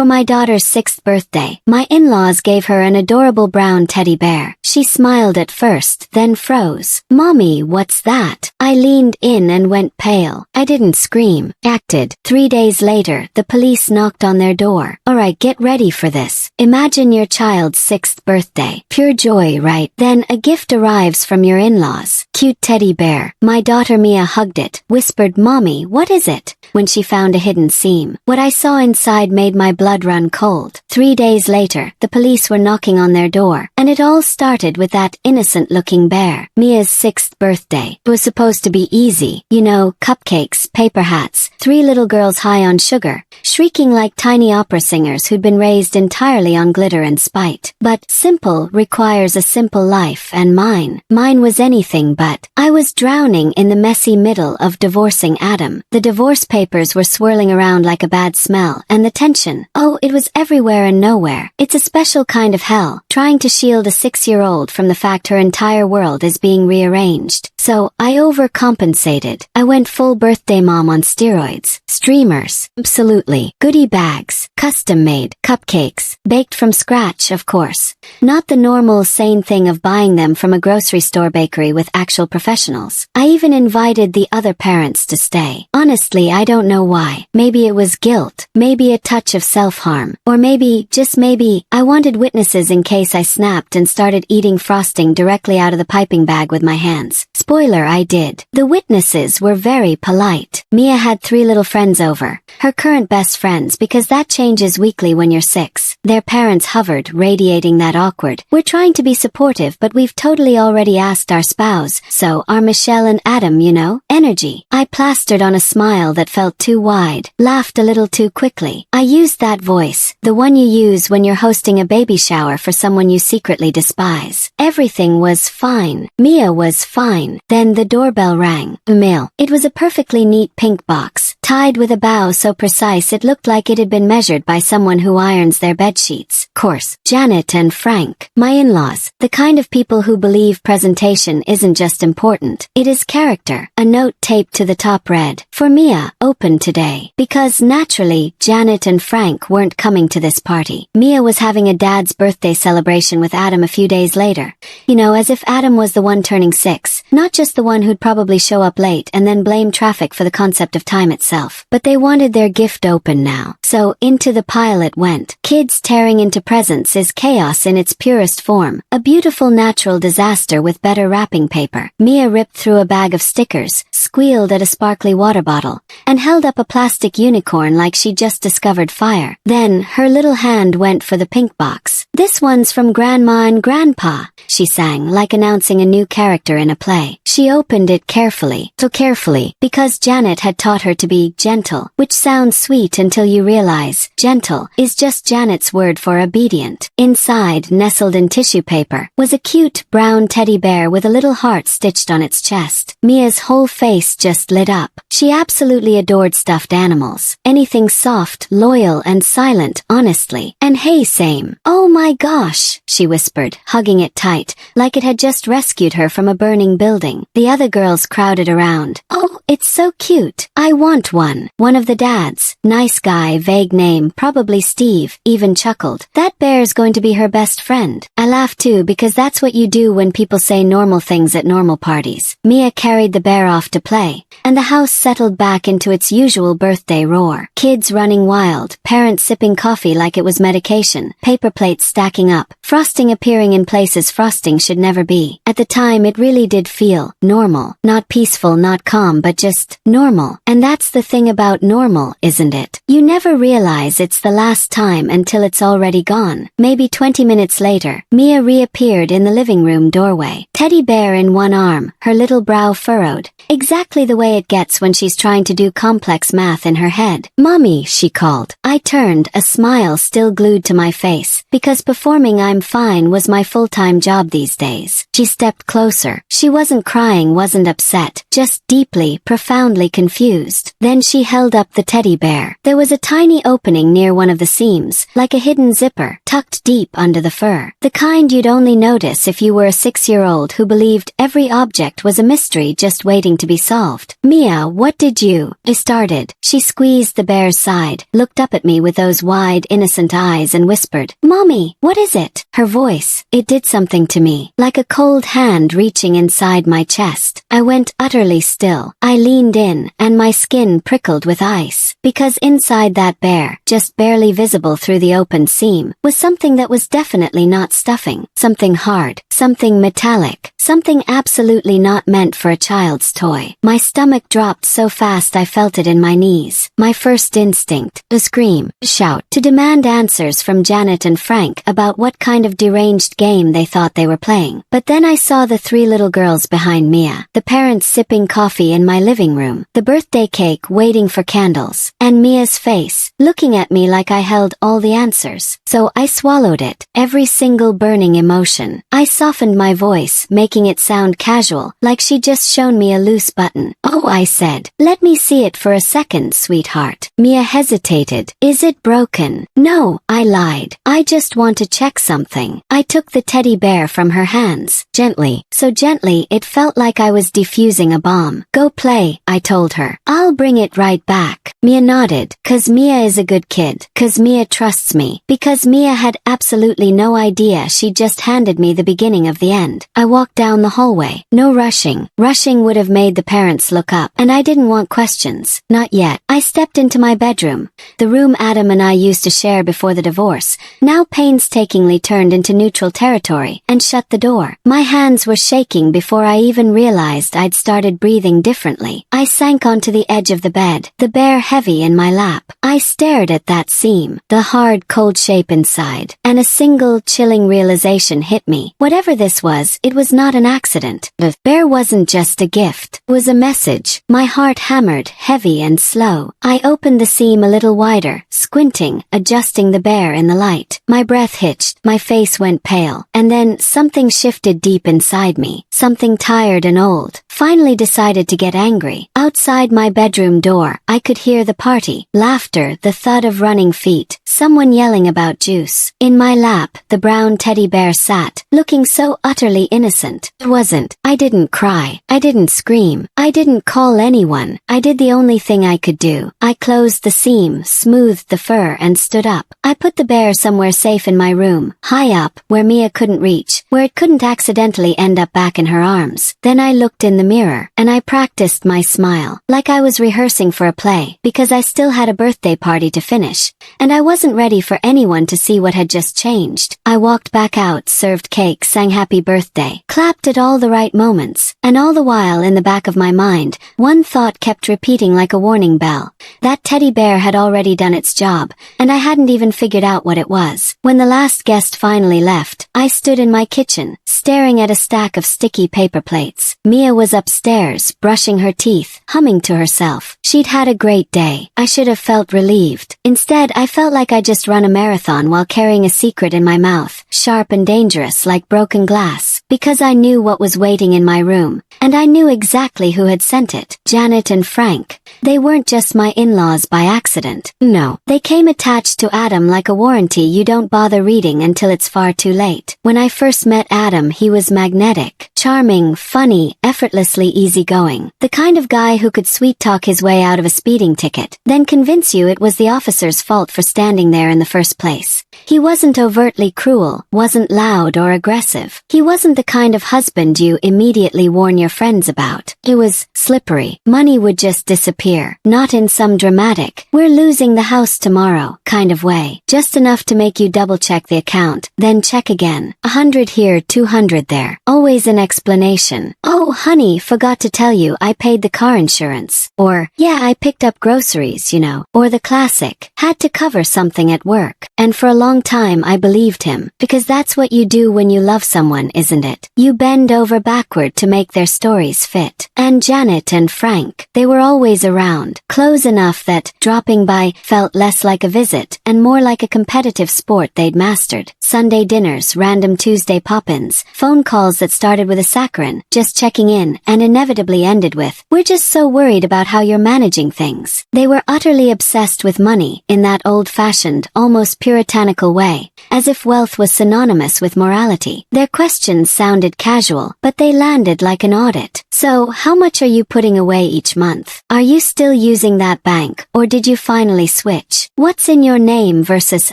For my daughter's 6th birthday, my in-laws gave her an adorable brown teddy bear. She smiled at first, then froze. "Mommy, what's that?" I leaned in and went pale. I didn't scream, acted. 3 days later, the police knocked on their door. Alright, get ready for this. Imagine your child's 6th birthday. Pure joy, right? Then a gift arrives from your in-laws. Cute teddy bear. My daughter Mia hugged it, whispered, "Mommy, what is it?" when she found a hidden seam. What I saw inside made my blood run cold. 3 days later, the police were knocking on their door, and it all started with that innocent-looking bear. Mia's 6th birthday. It was supposed to be easy. You know, cupcakes, paper hats, 3 little girls high on sugar, shrieking like tiny opera singers who'd been raised entirely on glitter and spite. But simple requires a simple life, and mine was anything but. I was drowning in the messy middle of divorcing Adam. The divorce papers were swirling around like a bad smell, and the tension. Oh, it was everywhere and nowhere. It's a special kind of hell, trying to shield a 6-year-old from the fact her entire world is being rearranged. So, I overcompensated. I went full birthday mom on steroids. Streamers. Absolutely. Goodie bags. Custom-made. Cupcakes. Baked from scratch, of course. Not the normal, sane thing of buying them from a grocery store bakery with actual professionals. I even invited the other parents to stay. Honestly, I don't know why. Maybe it was guilt. Maybe a touch of self-harm. Or maybe, just maybe, I wanted witnesses in case I snapped and started eating frosting directly out of the piping bag with my hands. Spoiler, I did. The witnesses were very polite. Mia had 3 little friends over. Her current best friends, because that changes weekly when you're 6. Their parents hovered, radiating that awkward. "We're trying to be supportive, but we've totally already asked our spouse, so are Michelle and Adam, you know? Energy." I plastered on a smile that felt too wide, laughed a little too quickly. I used that voice, the one you use when you're hosting a baby shower for someone you secretly despise. Everything was fine. Mia was fine. Then the doorbell rang. Mail. It was a perfectly neat pink box, tied with a bow so precise it looked like it had been measured by someone who irons their bedsheets. Course. Janet and Frank. My in-laws. The kind of people who believe presentation isn't just important, it is character. A note taped to the top read, "For Mia, open today." Because naturally, Janet and Frank weren't coming to this party. Mia was having a dad's birthday celebration with Adam a few days later. You know, as if Adam was the one turning 6, not just the one who'd probably show up late and then blame traffic for the concept of time itself. But they wanted their gift open now. So into the pile it went. Kids tearing into presents is chaos in its purest form. A beautiful natural disaster with better wrapping paper. Mia ripped through a bag of stickers, squealed at a sparkly water bottle, and held up a plastic unicorn like she'd just discovered fire. Then, her little hand went for the pink box. "This one's from Grandma and Grandpa," she sang, like announcing a new character in a play. She opened it carefully, so carefully, because Janet had taught her to be gentle, which sounds sweet until you realize gentle is just Janet's word for obedient. Inside, nestled in tissue paper, was a cute brown teddy bear with a little heart stitched on its chest. Mia's whole face just lit up. She absolutely adored stuffed animals. Anything soft, loyal, and silent, honestly. And hey, same. "Oh my gosh," she whispered, hugging it tight, like it had just rescued her from a burning building. The other girls crowded around. "Oh, it's so cute. I want one." One of the dads, nice guy, vague name, probably Steve, even chuckled. "That bear's going to be her best friend." I laughed too, because that's what you do when people say normal things at normal parties. Mia carried the bear off to play, and the house settled back into its usual birthday roar. Kids running wild, parents sipping coffee like it was medication, paper plates stacking up, frosting appearing in places frosting should never be. At the time it really did feel normal. Not peaceful, not calm, but just normal. And that's the thing about normal, isn't it? You never realize it's the last time until it's already gone. Maybe 20 minutes later, Mia reappeared in the living room doorway. Teddy bear in one arm, her little brow furrowed. Exactly the way it gets when she's trying to do complex math in her head. "Mommy," she called. I turned, a smile still glued to my face, because performing I'm I'm fine was my full-time job these days. She stepped closer. She wasn't crying, wasn't upset, just deeply, profoundly confused. Then she held up the teddy bear. There was a tiny opening near one of the seams, like a hidden zipper, tucked deep under the fur. The kind you'd only notice if you were a 6-year-old who believed every object was a mystery just waiting to be solved. Mia, what did you? I started. She squeezed the bear's side, looked up at me with those wide, innocent eyes and whispered, "Mommy, what is it?" Her voice, it did something to me, like a cold hand reaching inside my chest. I went utterly still. I leaned in, and my skin prickled with ice, because inside that bear, just barely visible through the open seam, was something that was definitely not stuffing, something hard, something metallic, something absolutely not meant for a child's toy. My stomach dropped so fast I felt it in my knees. My first instinct, to scream, shout, to demand answers from Janet and Frank about what kind of deranged game they thought they were playing. But then I saw the 3 little girls behind Mia, the parents sipping coffee in my living room, the birthday cake waiting for candles, and Mia's face, looking at me like I held all the answers. So I swallowed it, every single burning emotion. I softened my voice, making it sound casual, like she'd just shown me a loose button. "Oh," I said, "let me see it for a second, sweetheart." Mia hesitated. "Is it broken?" "No," I lied. "I just want to check something." I took the teddy bear from her hands, gently, so gently it felt like I was defusing a bomb. "Go play," I told her. "I'll bring it right back." Mia nodded. "'Cause Mia is a good kid. 'Cause Mia trusts me. Because Mia had absolutely no idea she'd just handed me the beginning of the end. I walked down the hallway. No rushing. Rushing would have made the parents look up, and I didn't want questions. Not yet. I stepped into my bedroom, the room Adam and I used to share before the divorce, now painstakingly turned into neutral territory, and shut the door. My hands were shaking before I even realized I'd started breathing differently. I sank onto the edge of the bed, the bear heavy in my lap. I stared at that seam, the hard, cold shape inside, and a single chilling realization hit me. Whatever this was, it was not an accident. The bear wasn't just a gift. It was a message. My heart hammered, heavy and slow. I opened the seam a little wider, squinting, adjusting the bear in the light. My breath hitched, my face went pale, and then something shifted deep inside me. Something tired and old. Finally decided to get angry. Outside my bedroom door, I could hear the party. Laughter, the thud of running feet, someone yelling about juice. In my lap, the brown teddy bear sat, looking so utterly innocent. It wasn't. I didn't cry. I didn't scream. I didn't call anyone. I did the only thing I could do. I closed the seam, smoothed the fur, and stood up. I put the bear somewhere safe in my room, high up, where Mia couldn't reach, where it couldn't accidentally end up back in her arms. Then I looked in the mirror, and I practiced my smile, like I was rehearsing for a play, because I still had a birthday party to finish, and I wasn't ready for anyone to see what had just changed. I walked back out, served cake, sang happy birthday, clapped at all the right moments, and all the while in the back of my mind, one thought kept repeating like a warning bell. That teddy bear had already done its job, and I hadn't even figured out what it was. When the last guest finally left, I stood in my kitchen, staring at a stack of sticky paper plates. Mia was upstairs, brushing her teeth, humming to herself. She'd had a great day. I should have felt relieved. Instead, I felt like I just run a marathon while carrying a secret in my mouth, sharp and dangerous like broken glass, because I knew what was waiting in my room, and I knew exactly who had sent it. Janet and Frank. They weren't just my in-laws by accident. No, they came attached to Adam like a warranty you don't bother reading until it's far too late. When I first met Adam, he was magnetic, charming, funny, effortlessly easygoing. The kind of guy who could sweet-talk his way out of a speeding ticket, then convince you it was the officer's fault for standing there in the first place. He wasn't overtly cruel, wasn't loud or aggressive. He wasn't the kind of husband you immediately warn your friends about. He was slippery. Money would just disappear, not in some dramatic, "we're losing the house tomorrow" kind of way. Just enough to make you double-check the account, then check again. 100 here, 200 there. Always an explanation. "Oh, honey, forgot to tell you I paid the car insurance." Or, "Yeah, I picked up groceries, you know." Or the classic, "had to cover something at work." And for a long long time I believed him, because that's what you do when you love someone, isn't it? You bend over backward to make their stories fit. And Janet and Frank, they were always around, close enough that dropping by felt less like a visit and more like a competitive sport they'd mastered. Sunday dinners, random Tuesday pop-ins, phone calls that started with a saccharine, just checking in, and inevitably ended with, "We're just so worried about how you're managing things." They were utterly obsessed with money, in that old-fashioned, almost puritanical way, as if wealth was synonymous with morality. Their questions sounded casual, but they landed like an audit. "So, how much are you putting away each month? Are you still using that bank, or did you finally switch? What's in your name versus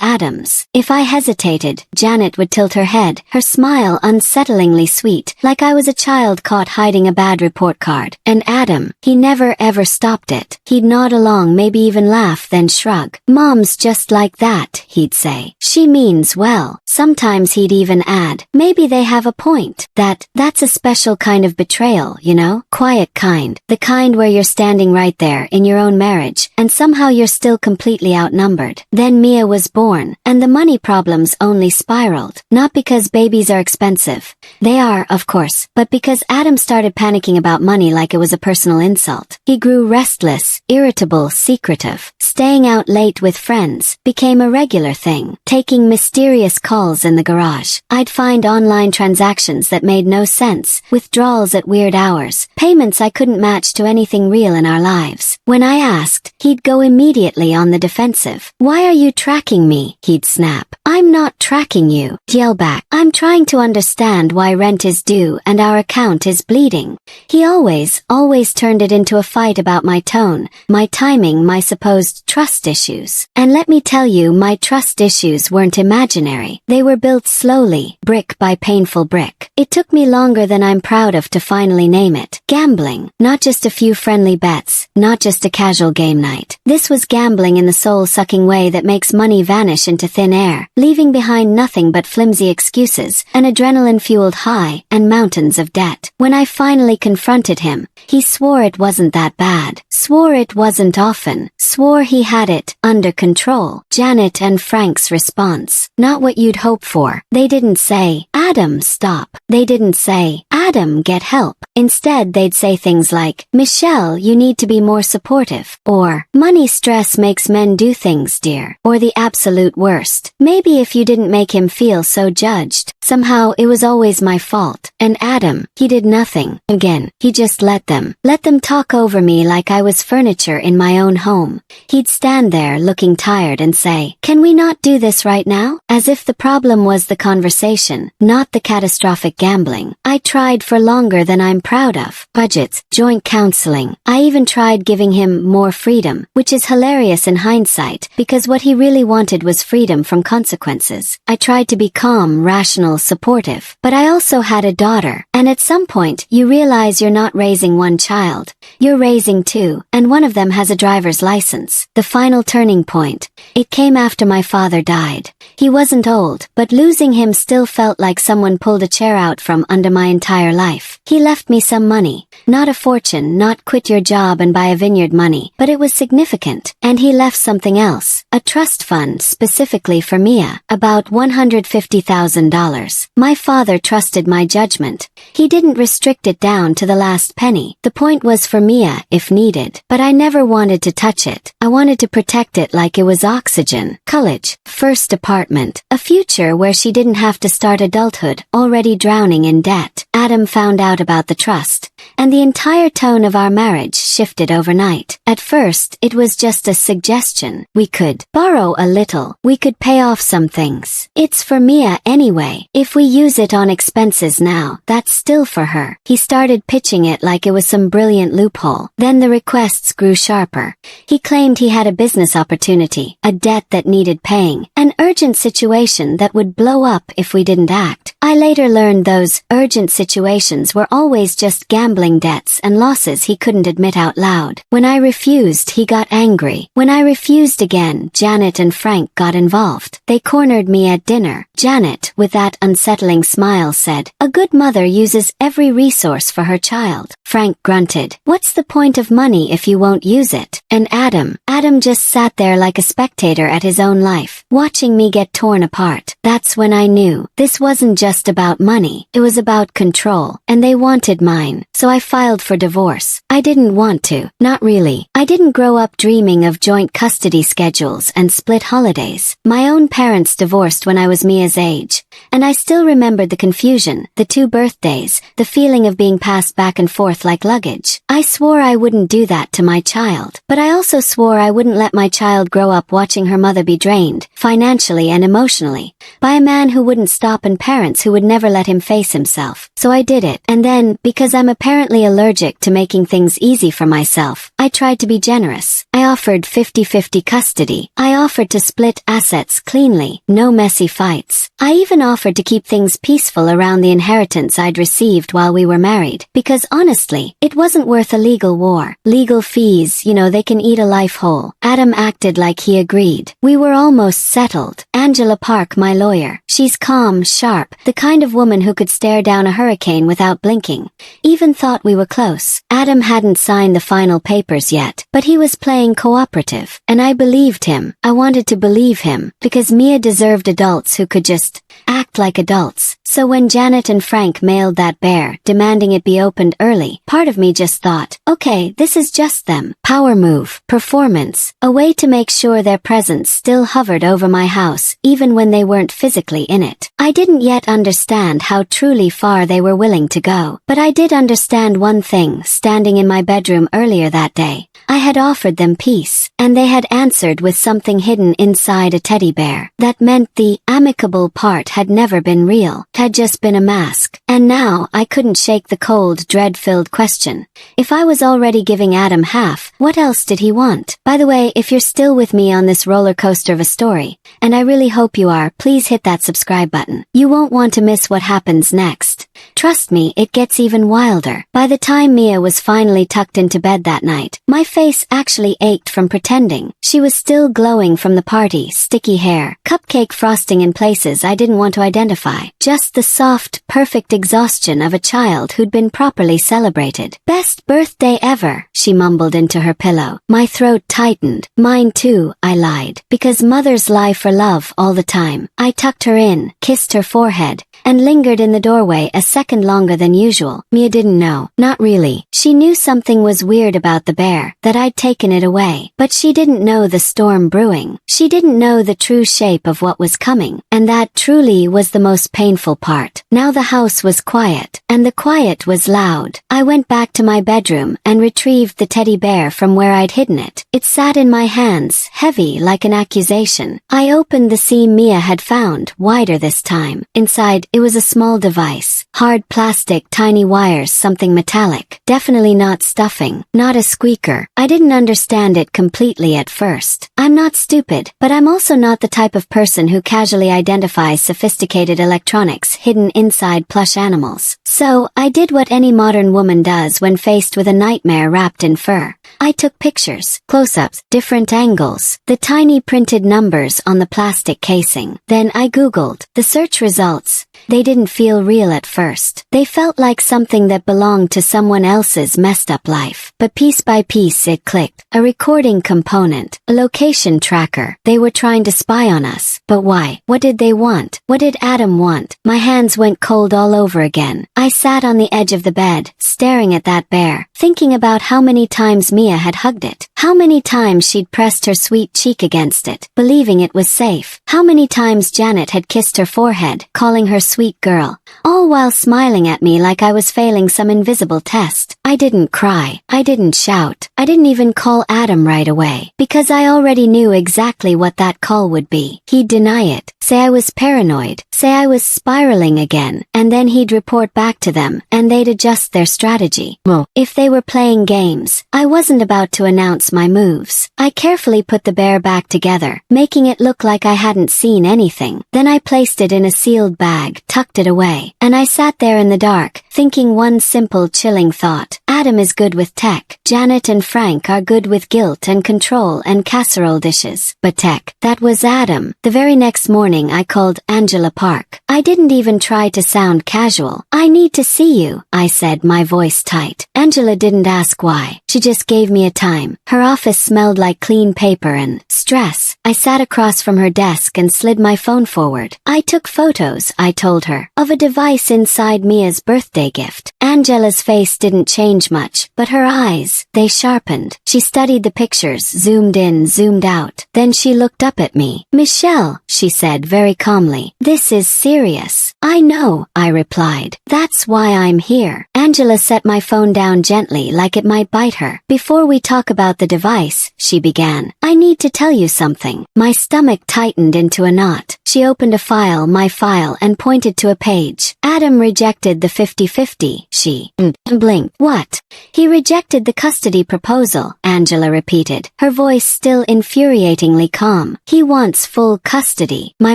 Adam's?" If I hesitated, Janet would tilt her head, her smile unsettlingly sweet, like I was a child caught hiding a bad report card. And Adam, he never ever stopped it. He'd nod along, maybe even laugh, then shrug. "Mom's just like that," he'd say. "She means well." Sometimes he'd even add, "Maybe they have a point. That's a special kind of betrayal, you know? Quiet kind. The kind where you're standing right there in your own marriage, and somehow you're still completely outnumbered." Then Mia was born, and the money problems only spiraled. Not because babies are expensive. They are, of course, but because Adam started panicking about money like it was a personal insult. He grew restless, irritable, secretive. Staying out late with friends became a regular thing. Taking mysterious calls in the garage. I'd find online transactions that made no sense, withdrawals at weird hours, payments I couldn't match to anything real in our lives. When I asked, he'd go immediately on the defensive. "Why are you tracking me?" he'd snap. "I'm not tracking you," yell back. "I'm trying to understand why rent is due and our account is bleeding." He always turned it into a fight about my tone, my timing, my supposed trust issues. And let me tell you, my trust issues weren't imaginary. They were built slowly, brick by painful brick. It took me longer than I'm proud of to finally name it. Gambling. Not just a few friendly bets, not just a casual game night. This was gambling in the soul-sucking way that makes money vanish into thin air, leaving behind nothing but flimsy excuses, an adrenaline-fueled high, and mountains of debt. When I finally confronted him, he swore it wasn't that bad, swore it wasn't often, swore he had it under control. Janet and Frank's response. Not what you'd hope for. They didn't say, "Adam, stop." They didn't say, "Adam, get help." Instead, they'd say things like, "Michelle, you need to be more supportive," or, "Money stress makes men do things, dear," or the absolute worst, "Maybe if you didn't make him feel so judged." Somehow, it was always my fault. And Adam, he did nothing. Again, he just let them talk over me like I was furniture in my own home. He'd stand there looking tired and say, "Can we not do this right now?" As if the problem was the conversation, not the catastrophic gambling. I tried for longer than I'm proud of. Budgets, joint counseling. I even tried giving him more freedom, which is hilarious in hindsight, because what he really wanted was freedom from consequences. I tried to be calm, rational, supportive. But I also had a daughter, and at some point, you realize you're not raising one child. You're raising two, and one of them has a driver's license. The final turning point. It came after my father died. He wasn't old, but losing him still felt like someone pulled a chair out from under my entire life. He left me some money. Not a fortune, not quit your job and buy a vineyard money, but it was significant. And he left something else. A trust fund specifically for Mia. About $150,000. My father trusted my judgment. He didn't restrict it down to the last penny. The point was for Mia, if needed. But I never wanted to touch it. I wanted to protect it like it was oxygen. College. First apartment. A future where she didn't have to start adulthood, already drowning in debt. Adam found out about the trust, and the entire tone of our marriage shifted overnight. At first, it was just a suggestion. We could borrow a little. We could pay off some things. It's for Mia anyway. If we use it on expenses now, that's still for her. He started pitching it like it was some brilliant loophole. Then the requests grew sharper. He claimed he had a business opportunity, a debt that needed paying, an urgent situation that would blow up if we didn't act. I later learned those urgent situations were always just gambling debts and losses he couldn't admit out loud. When I refused, he got angry. When I refused again, Janet and Frank got involved. They cornered me at dinner. Janet, with that unsettling smile, said, "A good mother uses every resource for her child." Frank grunted. What's the point of money if you won't use it? And Adam just sat there like a spectator at his own life, watching me get torn apart. That's when I knew this wasn't just about money, it was about control, and they wanted mine. So I filed for divorce. I didn't want to, not really. I didn't grow up dreaming of joint custody schedules and split holidays. My own parents divorced when I was Mia's age, and I still remembered the confusion, the 2 birthdays, the feeling of being passed back and forth like luggage. I swore I wouldn't do that to my child, but I also swore I wouldn't let my child grow up watching her mother be drained, financially and emotionally, by a man who wouldn't stop and parents who would never let him face himself. So I did it. And then, because I'm apparently allergic to making things easy for myself, I tried to be generous. I offered 50-50 custody. I offered to split assets cleanly, no messy fights. I even offered to keep things peaceful around the inheritance I'd received while we were married, because honestly, it wasn't worth a legal war. Legal fees, they can eat a life whole. Adam acted like he agreed. We were almost settled. Angela Park, my lawyer. She's calm, sharp, the kind of woman who could stare down a hurricane without blinking. Even thought we were close. Adam hadn't signed the final papers yet, but he was playing cooperative, and I believed him. I wanted to believe him, because Mia deserved adults who could just act like adults. So when Janet and Frank mailed that bear, demanding it be opened early, part of me just thought, okay, this is just them. Power move, performance, a way to make sure their presence still hovered over my house, even when they weren't physically in it. I didn't yet understand how truly far they were willing to go, but I did understand one thing standing in my bedroom earlier that day. I had offered them peace, and they had answered with something hidden inside a teddy bear. That meant the amicable part had never been real, had just been a mask. And now I couldn't shake the cold, dread-filled question. If I was already giving Adam half, what else did he want? By the way, if you're still with me on this roller coaster of a story, and I really hope you are, please hit that subscribe button. You won't want to miss what happens next. Trust me, it gets even wilder. By the time Mia was finally tucked into bed that night, my face actually ached from pretending. She was still glowing from the party, sticky hair, cupcake frosting in places I didn't want to identify. Just the soft, perfect exhaustion of a child who'd been properly celebrated. Best birthday ever, she mumbled into her pillow. My throat tightened. Mine too, I lied. Because mothers lie for love all the time. I tucked her in, kissed her forehead, and lingered in the doorway a second longer than usual. Mia didn't know. Not really. She knew something was weird about the bear, that I'd taken it away. But she didn't know the storm brewing. She didn't know the true shape of what was coming. And that truly was the most painful part. Now the house was quiet, and the quiet was loud. I went back to my bedroom and retrieved the teddy bear from where I'd hidden it. It sat in my hands, heavy like an accusation. I opened the seam Mia had found, wider this time. Inside, it was a small device. Hard plastic, tiny wires, something metallic. Definitely not stuffing. Not a squeaker. I didn't understand it completely at first. I'm not stupid, but I'm also not the type of person who casually identifies sophisticated electronics hidden inside plush animals. So, I did what any modern woman does when faced with a nightmare wrapped in fur. I took pictures, close-ups, different angles, the tiny printed numbers on the plastic casing. Then I Googled. The search results. They didn't feel real at first. They felt like something that belonged to someone else's messed up life. But piece by piece it clicked. A recording component. A location tracker. They were trying to spy on us. But why? What did they want? What did Adam want? My hands went cold all over again. I sat on the edge of the bed, staring at that bear, thinking about how many times Mia had hugged it. How many times she'd pressed her sweet cheek against it, believing it was safe. How many times Janet had kissed her forehead, calling her sweet girl, all while smiling at me like I was failing some invisible test. I didn't cry. I didn't shout. I didn't even call Adam right away, because I already knew exactly what that call would be. He'd deny it, say I was paranoid, say I was spiraling again, and then he'd report back to them, and they'd adjust their strategy. If they were playing games, I wasn't about to announce my moves. I carefully put the bear back together, making it look like I hadn't seen anything. Then I placed it in a sealed bag, tucked it away. day, and I sat there in the dark, thinking one simple chilling thought. Adam is good with tech. Janet and Frank are good with guilt and control and casserole dishes. But tech, that was Adam. The very next morning I called Angela Park. I didn't even try to sound casual. I need to see you, I said, my voice tight. Angela didn't ask why. She just gave me a time. Her office smelled like clean paper and stress. I sat across from her desk and slid my phone forward. I took photos, I told her, of a device inside Mia's birthday gift. Angela's face didn't change much, but her eyes, they sharpened. She studied the pictures, zoomed in, zoomed out. Then she looked up at me. Michelle, she said very calmly, this is serious. I know, I replied. That's why I'm here. Angela set my phone down gently like it might bite her. Before we talk about the device, she began, I need to tell you something. My stomach tightened into a knot. She opened a file, my file, and pointed to a page. Adam rejected the 50-50, she blinked. What? He rejected the custody proposal, Angela repeated, her voice still infuriatingly calm. He wants full custody. My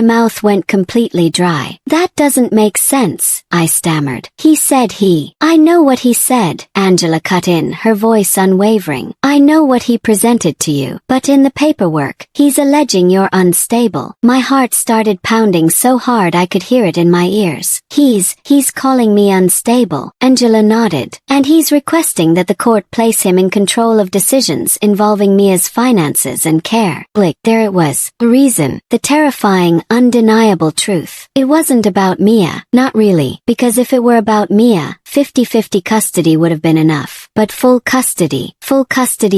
mouth went completely dry. That doesn't make sense, I stammered. He said I know what he said, Angela cut in, her voice unwavering. I know what he presented to you, but in the paperwork, he's alleging you're unstable. My heart started pounding so hard I could hear it in my ears. He's calling me unstable. Angela nodded. And he's requesting that the court place him in control of decisions involving Mia's finances and care. Blick, there it was. Reason. The terrifying, undeniable truth. It wasn't about Mia. Not really. Because if it were about Mia, 50-50 custody would have been enough. But full custody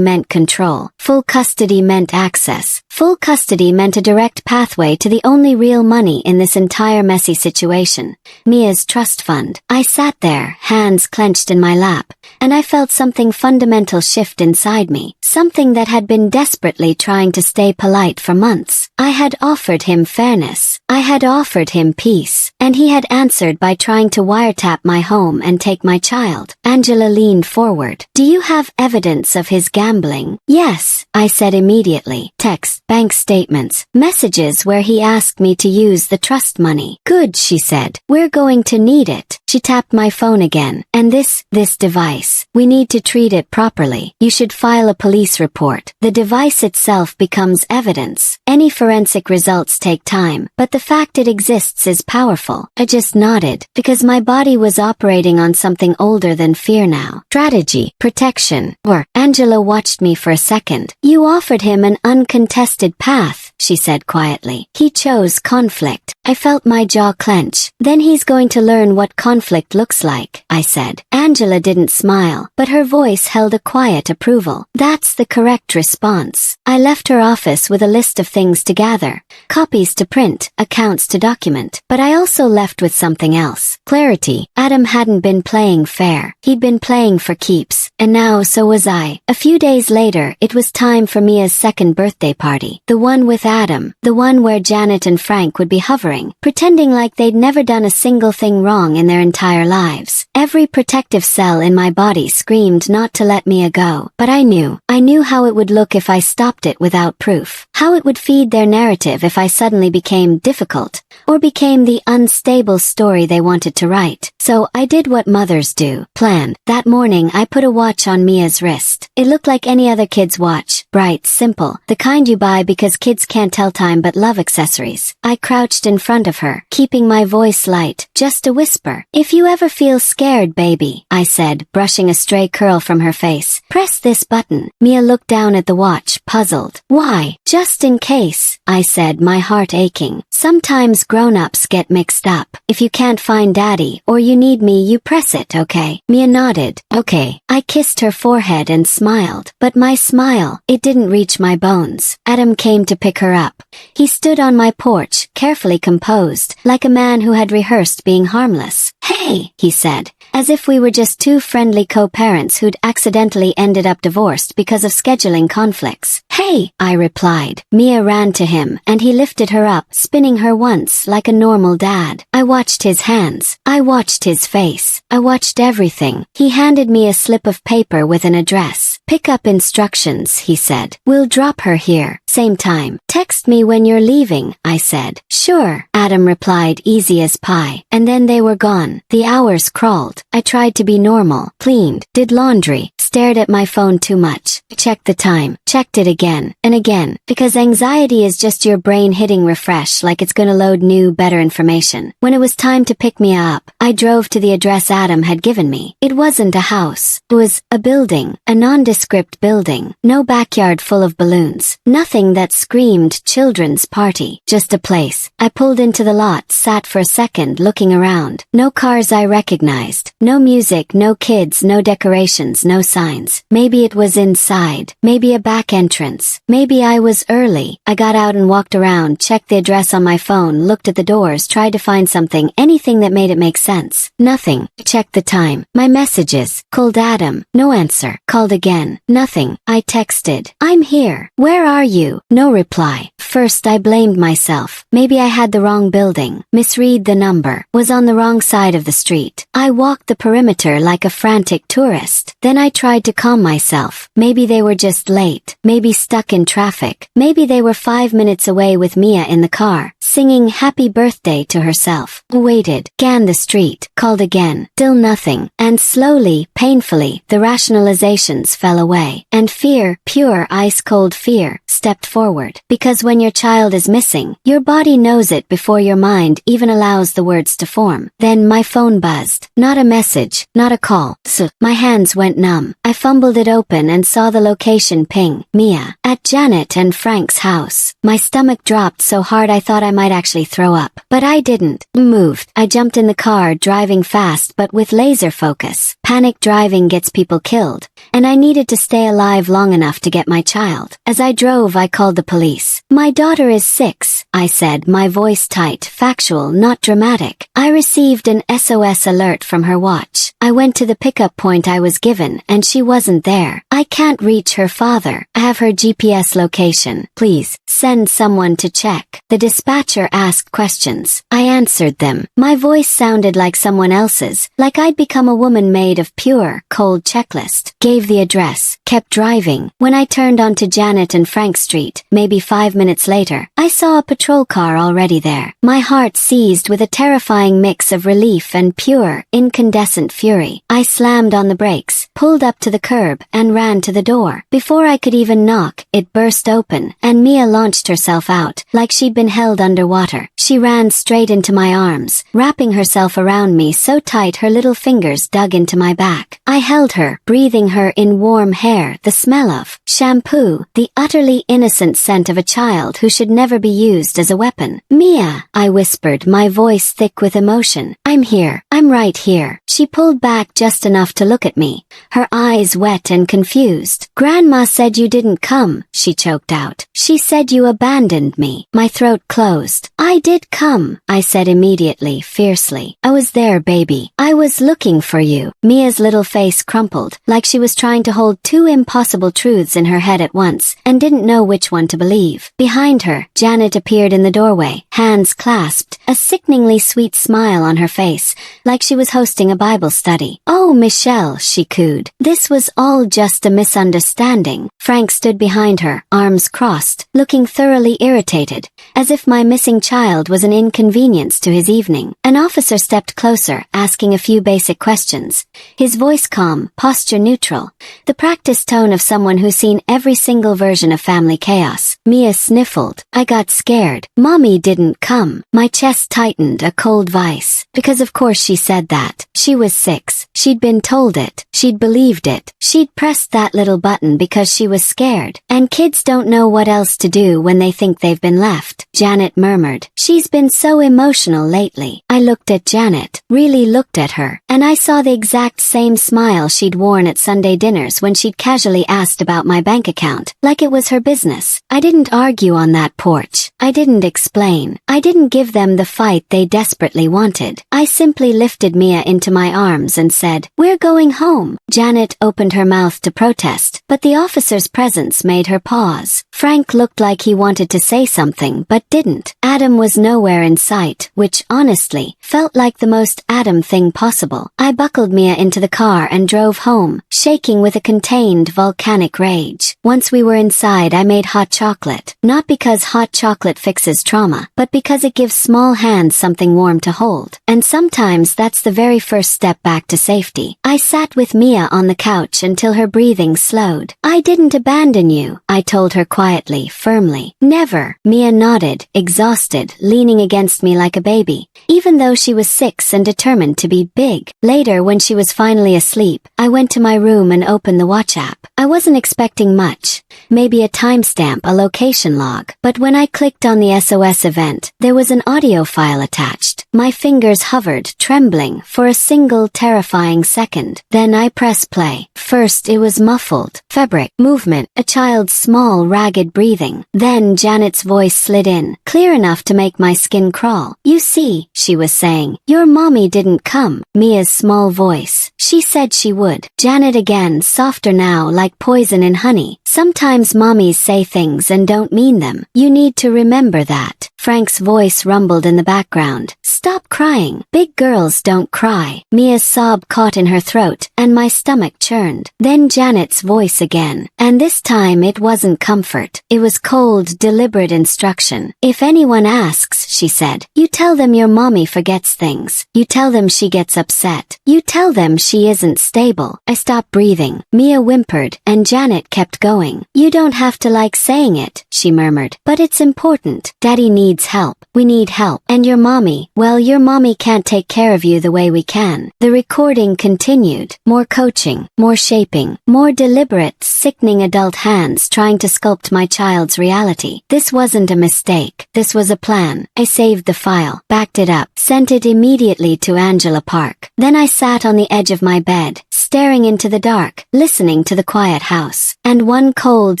meant control. Full custody meant access. Full custody meant a direct pathway to the only real money in this entire messy situation, Mia's trust fund. I sat there, hands clenched in my lap, and I felt something fundamental shift inside me, something that had been desperately trying to stay polite for months. I had offered him fairness. I had offered him peace, and he had answered by trying to wiretap my home and take my child. Angela leaned forward. Do you have evidence of his gambling? Yes, I said immediately. Text, bank statements, messages where he asked me to use the trust money. Good, she said. We're going to need it. She tapped my phone again. And this device, we need to treat it properly. You should file a police report. The device itself becomes evidence. Any forensic results take time, but the fact it exists is powerful. I just nodded, because my body was operating on something older than fear now. Strategy, protection, or Angela watched me for a second. You offered him an uncontested path, she said quietly. He chose conflict. I felt my jaw clench. Then he's going to learn what conflict looks like, I said. Angela didn't smile, but her voice held a quiet approval. That's the correct response. I left her office with a list of things to gather, copies to print, accounts to document, but I also left with something else. Clarity. Adam hadn't been playing fair. He'd been playing for keeps, and now so was I. A few days later, it was time for Mia's second birthday party. The one with Adam. The one where Janet and Frank would be hovering, pretending like they'd never done a single thing wrong in their entire lives. Every protective cell in my body screamed not to let Mia go, but I knew how it would look if I stopped it without proof. How it would feed their narrative if I suddenly became difficult, or became the unstable story they wanted to write. So I did what mothers do. Planned. That morning I put a watch on Mia's wrist. It looked like any other kid's watch. Bright, simple. The kind you buy because kids can't tell time but love accessories. I crouched in front of her, keeping my voice light, just a whisper. If you ever feel scared, baby, I said, brushing a stray curl from her face, press this button. Mia looked down at the watch, puzzled. Why? Just in case, I said, my heart aching. Sometimes grown-ups get mixed up. If you can't find daddy, or you need me, you press it, okay? Mia nodded. Okay. I kissed her forehead and smiled. But my smile, it didn't reach my bones. Adam came to pick her up. He stood on my porch, carefully composed, like a man who had rehearsed being harmless. Hey, he said, as if we were just two friendly co-parents who'd accidentally ended up divorced because of scheduling conflicts. Hey, I replied. Mia ran to him, and he lifted her up, spinning her once like a normal dad. I watched his hands. I watched his face. I watched everything. He handed me a slip of paper with an address. Pick up instructions, he said. We'll drop her here. Same time. Text me when you're leaving, I said. Sure, Adam replied, easy as pie. And then they were gone. The hours crawled. I tried to be normal, cleaned, did laundry, stared at my phone too much, checked the time, checked it again and again, because anxiety is just your brain hitting refresh like it's gonna load new, better information. When it was time to pick me up, I drove to the address Adam had given me. It wasn't a house. It was a building, a nondescript building. No backyard full of balloons. Nothing that screamed children's party. Just a place. I pulled into the lot, sat for a second looking around. No cars I recognized. No music, no kids, no decorations, no signs. Maybe it was inside. Maybe a back entrance. Maybe I was early. I got out and walked around, checked the address on my phone, looked at the doors, tried to find something, anything that made it make sense. Nothing. Checked the time. My messages. Called Adam. No answer. Called again. Nothing. I texted. I'm here. Where are you? No reply. First I blamed myself. Maybe I had the wrong building. Misread the number. Was on the wrong side of the street. I walked the perimeter like a frantic tourist. Then I tried to calm myself. Maybe they were just late. Maybe stuck in traffic. Maybe they were 5 minutes away with Mia in the car, singing happy birthday to herself. Waited. Scanned the street. Called again. Still nothing. And slowly, painfully, the rationalizations fell away. And fear, pure ice-cold fear, stepped forward. Because when your child is missing, your body knows it before your mind even allows the words to form. Then my phone buzzed. Not a message, not a call. My hands went numb. I fumbled it open and saw the location ping. Mia. At Janet and Frank's house. My stomach dropped so hard I thought I might actually throw up. But I didn't. Moved. I jumped in the car, driving fast but with laser focus. Panic driving gets people killed. And I needed to stay alive long enough to get my child. As I drove, I called the police. My daughter is 6, I said, my voice tight, factual, not dramatic. I received an SOS alert from her watch. I went to the pickup point I was given, and she wasn't there. I can't reach her father. I have her GPS location. Please, send someone to check. The dispatcher asked questions. I answered them. My voice sounded like someone else's, like I'd become a woman made of pure, cold checklist. Gave the address. Kept driving. When I turned onto Janet and Frank Street, maybe 5 minutes later, I saw a patrol car already there. My heart seized with a terrifying mix of relief and pure, incandescent fury. I slammed on the brakes, pulled up to the curb, and ran to the door. Before I could even knock, it burst open, and Mia launched herself out, like she'd been held underwater. She ran straight into my arms, wrapping herself around me so tight her little fingers dug into my back. I held her, breathing her in warm hair, the smell of shampoo, the utterly innocent scent of a child who should never be used as a weapon. Mia, I whispered, my voice thick with emotion. I'm here. I'm right here. She pulled back just enough to look at me, her eyes wet and confused. Grandma said you didn't come, she choked out. She said you abandoned me. My throat closed. I did come, I said immediately, fiercely. I was there, baby. I was looking for you. Mia's little face crumpled, like she was trying to hold two impossible truths in her head at once, and didn't know which one to believe. Behind her, Janet appeared in the doorway, hands clasped, a sickeningly sweet smile on her face, like she was hosting a Bible study. Oh, Michelle, she cooed. This was all just a misunderstanding. Frank stood behind her, arms crossed, looking thoroughly irritated, as if my missing child was an inconvenience to his evening. An officer stepped closer, asking a few basic questions. His voice calm, posture neutral, the practiced tone of someone who's seen every single version of family chaos. Mia sniffled. I got scared. Mommy didn't come. My chest tightened, a cold vice. Because of course she said that. She was 6. She'd been told it. She'd believed it. She'd pressed that little button because she was scared. And kids don't know what else to do when they think they've been left. Janet murmured. She's been so emotional lately. I looked at Janet, really looked at her, and I saw the exact same smile she'd worn at Sunday dinners when she'd casually asked about my bank account, like it was her business. I didn't argue on that porch. I didn't explain. I didn't give them the fight they desperately wanted. I simply lifted Mia into my arms and said, "We're going home." Janet opened her mouth to protest, but the officer's presence made her pause. Frank looked like he wanted to say something but didn't. Adam was nowhere in sight, which, honestly, felt like the most Adam thing possible. I buckled Mia into the car and drove home, shaking with a contained volcanic rage. Once we were inside, I made hot chocolate. Not because hot chocolate fixes trauma, but because it gives small hands something warm to hold. And sometimes that's the very first step back to safety. I sat with Mia on the couch until her breathing slowed. "I didn't abandon you," I told her quietly, firmly. "Never." Mia nodded, exhausted, leaning against me like a baby, even though she was 6 and determined to be big. Later, when she was finally asleep, I went to my room and opened the watch app. I wasn't expecting much. Maybe a timestamp, a location log. But when I clicked on the SOS event, there was an audio file attached. My fingers hovered, trembling, for a single terrifying second. Then I pressed play. First it was muffled, fabric, movement, a child's small, ragged breathing. Then Janet's voice slid in, clear enough to make my skin crawl. "You see," she was saying, "your mommy didn't come." Mia's small voice. "She said she would." Janet again, softer now, like poison in honey. "Sometimes mommies say things and don't mean them. You need to remember that." Frank's voice rumbled in the background. "Stop crying. Big girls don't cry." Mia's sob caught in her throat, and my stomach churned. Then Janet's voice again. And this time it wasn't comfort. It was cold, deliberate instruction. "If anyone asks," she said, "you tell them your mommy forgets things. You tell them she gets upset. You tell them she isn't stable." I stopped breathing. Mia whimpered, and Janet kept going. "You don't have to like saying it," she murmured, "but it's important. Daddy needs help. We need help. And your mommy, well, your mommy can't take care of you the way we can." The recording continued. More coaching, more shaping, more deliberate, sickening adult hands trying to sculpt my child's reality. This wasn't a mistake. This was a plan. I saved the file, backed it up, sent it immediately to Angela Park. Then I sat on the edge of my bed, staring into the dark, listening to the quiet house. And one cold,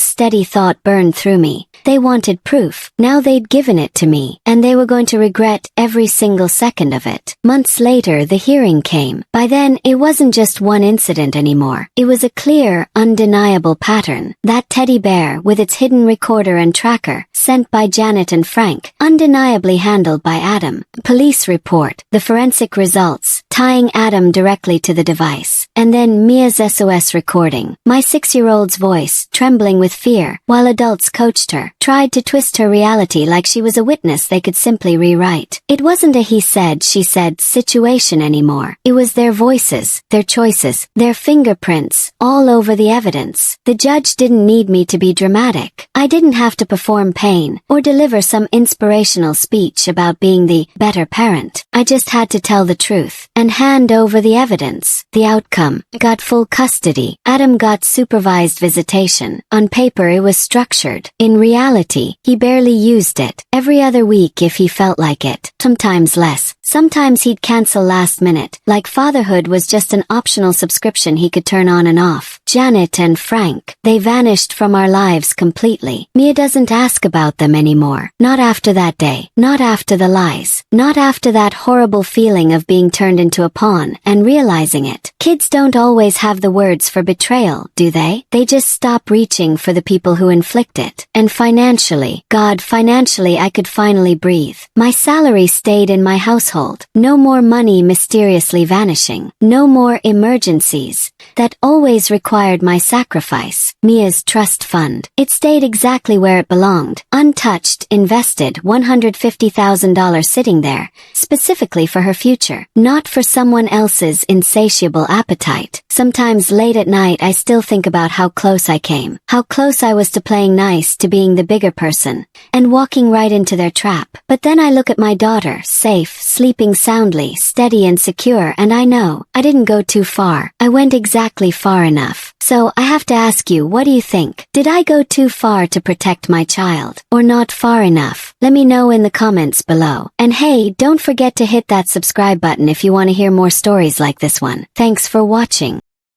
steady thought burned through me. They wanted proof. Now they'd given it to me, and they were going to regret every single second of it. Months later, the hearing came. By then, it wasn't just one incident anymore. It was a clear, undeniable pattern. That teddy bear, with its hidden recorder and tracker, sent by Janet and Frank, undeniably handled by Adam. Police report, the forensic results, tying Adam directly to the device. And then Mia's SOS recording. My 6-year-old's voice, trembling with fear, while adults coached her, tried to twist her reality like she was a witness they could simply rewrite. It wasn't a he said, she said situation anymore. It was their voices, their choices, their fingerprints, all over the evidence. The judge didn't need me to be dramatic. I didn't have to perform pain, or deliver some inspirational speech about being the better parent. I just had to tell the truth, and hand over the evidence. The outcome: got full custody. Adam got supervised visitation. On paper it was structured. In reality, he barely used it. Every other week if he felt like it. Sometimes less. Sometimes he'd cancel last minute, like fatherhood was just an optional subscription he could turn on and off. Janet and Frank, they vanished from our lives completely. Mia doesn't ask about them anymore. Not after that day. Not after the lies. Not after that horrible feeling of being turned into a pawn and realizing it. Kids don't always have the words for betrayal, do they? They just stop reaching for the people who inflict it. And financially, financially I could finally breathe. My salary stayed in my household. No more money mysteriously vanishing. No more emergencies that always required my sacrifice. Mia's trust fund. It stayed exactly where it belonged. Untouched, invested, $150,000 sitting there, specifically for her future, not for someone else's insatiable appetite. Sometimes late at night I still think about how close I came. How close I was to playing nice, to being the bigger person, and walking right into their trap. But then I look at my daughter, safe, sleeping soundly, steady and secure, and I know, I didn't go too far. I went exactly far enough. So, I have to ask you, what do you think? Did I go too far to protect my child? Or not far enough? Let me know in the comments below. And hey, don't forget to hit that subscribe button if you want to hear more stories like this one. Thanks for watching.